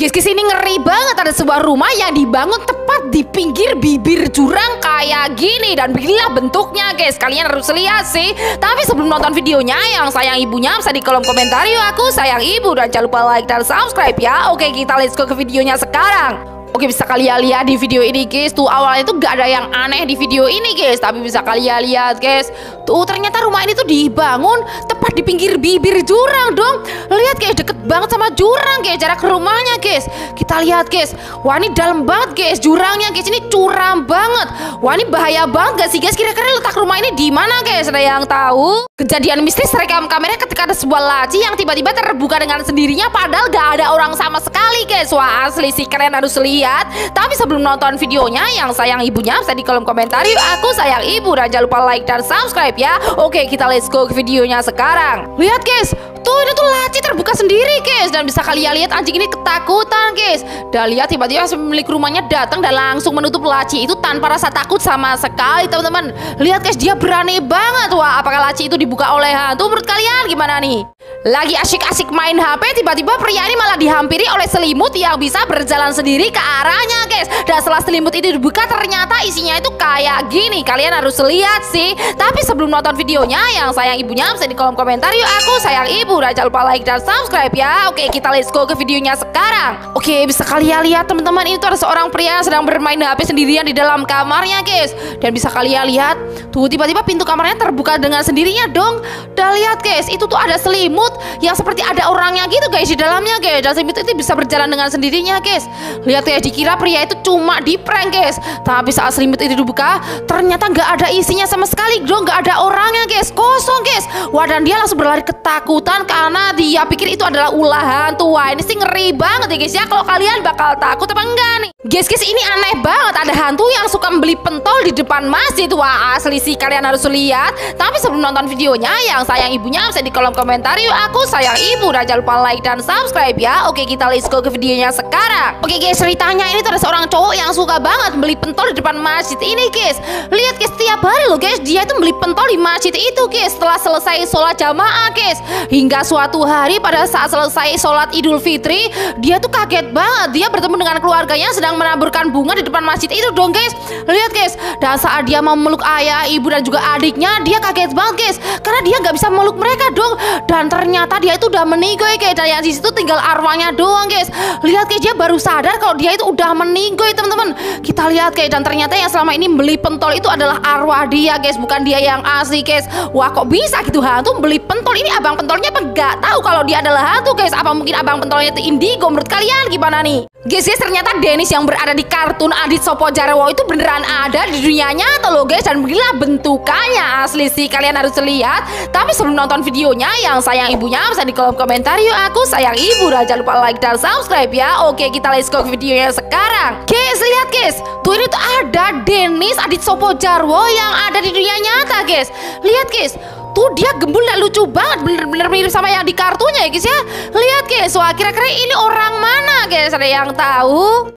Guys, ini ngeri banget. Ada sebuah rumah yang dibangun tepat di pinggir bibir jurang kayak gini. Dan beginilah bentuknya guys. Kalian harus lihat sih. Tapi sebelum nonton videonya, yang sayang ibunya bisa di kolom komentar yuk aku sayang ibu. Dan jangan lupa like dan subscribe ya. Oke, kita let's go ke videonya sekarang. Oke, bisa kalian lihat di video ini guys. Tuh awalnya tuh gak ada yang aneh di video ini guys. Tapi bisa kalian lihat guys. Tuh ternyata rumah ini tuh dibangun tepat di pinggir bibir jurang dong. Lihat guys, deket banget sama jurang guys. Jarak rumahnya guys. Kita lihat guys. Wah ini dalam banget guys jurangnya guys. Ini curam banget. Wah ini bahaya banget gak sih guys. Kira-kira letak rumah ini di mana guys? Ada yang tahu? Kejadian mistis rekam kamera ketika ada sebuah laci yang tiba-tiba terbuka dengan sendirinya. Padahal gak ada orang sama sekali guys. Wah asli sih kalian harus lihat. Tapi sebelum nonton videonya, yang sayang ibunya bisa di kolom komentar yuk aku sayang ibu. Dan jangan lupa like dan subscribe ya. Oke, kita let's go ke videonya sekarang. Lihat guys, tuh ini tuh laci terbuka sendiri guys. Dan bisa kalian lihat anjing ini ketakutan guys. Dan lihat tiba-tiba pemilik rumahnya datang dan langsung menutup laci itu tanpa rasa takut sama sekali teman-teman. Lihat guys, dia berani banget. Wah apakah laci itu dibuka oleh hantu? Menurut kalian gimana nih? Lagi asyik-asyik main HP, tiba-tiba pria ini malah dihampiri oleh selimut yang bisa berjalan sendiri ke arahnya guys. Dan setelah selimut itu dibuka, ternyata isinya itu kayak gini. Kalian harus lihat sih. Tapi sebelum nonton videonya, yang sayang ibunya bisa di kolom komentar yuk aku sayang ibu. Dan jangan lupa like dan subscribe ya. Oke, kita let's go ke videonya sekarang. Oke, bisa kalian lihat teman-teman, ini tuh ada seorang pria yang sedang bermain HP sendirian di dalam kamarnya guys. Dan bisa kalian lihat tuh tiba-tiba pintu kamarnya terbuka dengan sendirinya dong. Dan lihat guys, itu tuh ada selimut yang seperti ada orangnya gitu guys di dalamnya guys. Dan selimut itu bisa berjalan dengan sendirinya guys. Lihat guys, dikira pria itu cuma di prank guys. Tapi saat selimut itu dibuka, ternyata nggak ada isinya sama sekali dong. Nggak ada orangnya guys, kosong guys. Wah dan dia langsung berlari ketakutan karena dia pikir itu adalah ulah hantu. Wah ini sih ngeri banget ya guys ya. Kalau kalian bakal takut apa enggak nih? Guys ini aneh banget. Ada hantu yang suka beli pentol di depan masjid. Wah asli sih kalian harus lihat. Tapi sebelum nonton videonya, yang sayang ibunya bisa di kolom komentar yuk aku sayang ibu. Dan jangan lupa like dan subscribe ya. Oke, kita let's go ke videonya sekarang. Oke guys, ceritanya ini tuh ada seorang cowok yang suka banget beli pentol di depan masjid ini guys. Lihat guys, tiap hari loh guys dia tuh beli pentol di masjid itu guys. Setelah selesai sholat jamaah guys. Hingga suatu hari pada saat selesai sholat Idul Fitri, dia tuh kaget banget. Dia bertemu dengan keluarganya sedang menaburkan bunga di depan masjid itu dong guys. Lihat guys, dan saat dia mau meluk ayah, ibu dan juga adiknya, dia kaget banget guys. Karena dia nggak bisa meluk mereka dong. Dan ternyata dia itu udah meninggoy guys. Dan yang di situ tinggal arwahnya doang guys. Lihat guys, dia baru sadar kalau dia itu udah meninggoy teman-teman. Kita lihat guys, dan ternyata yang selama ini beli pentol itu adalah arwah dia guys, bukan dia yang asli guys. Wah kok bisa gitu hantu beli pentol? Ini abang pentolnya apa nggak tahu kalau dia adalah hantu guys? Apa mungkin abang pentolnya itu indigo? Menurut kalian gimana nih? Guys, ternyata Dennis yang berada di kartun Adit Sopo Jarwo itu beneran ada di dunia nyata loh guys. Dan beginilah bentukannya, asli sih kalian harus lihat. Tapi sebelum nonton videonya, yang sayang ibunya bisa di kolom komentar yuk aku sayang ibu. Dan jangan lupa like dan subscribe ya. Oke, kita let's go ke videonya sekarang. Guys, lihat guys, tuh ini tuh ada Dennis Adit Sopo Jarwo yang ada di dunia nyata guys. Lihat guys, tuh dia gembul dan lucu banget. Bener-bener mirip sama yang di kartunya ya guys ya. Lihat guys, wah kira-kira ini orang mana guys? Ada yang tahu?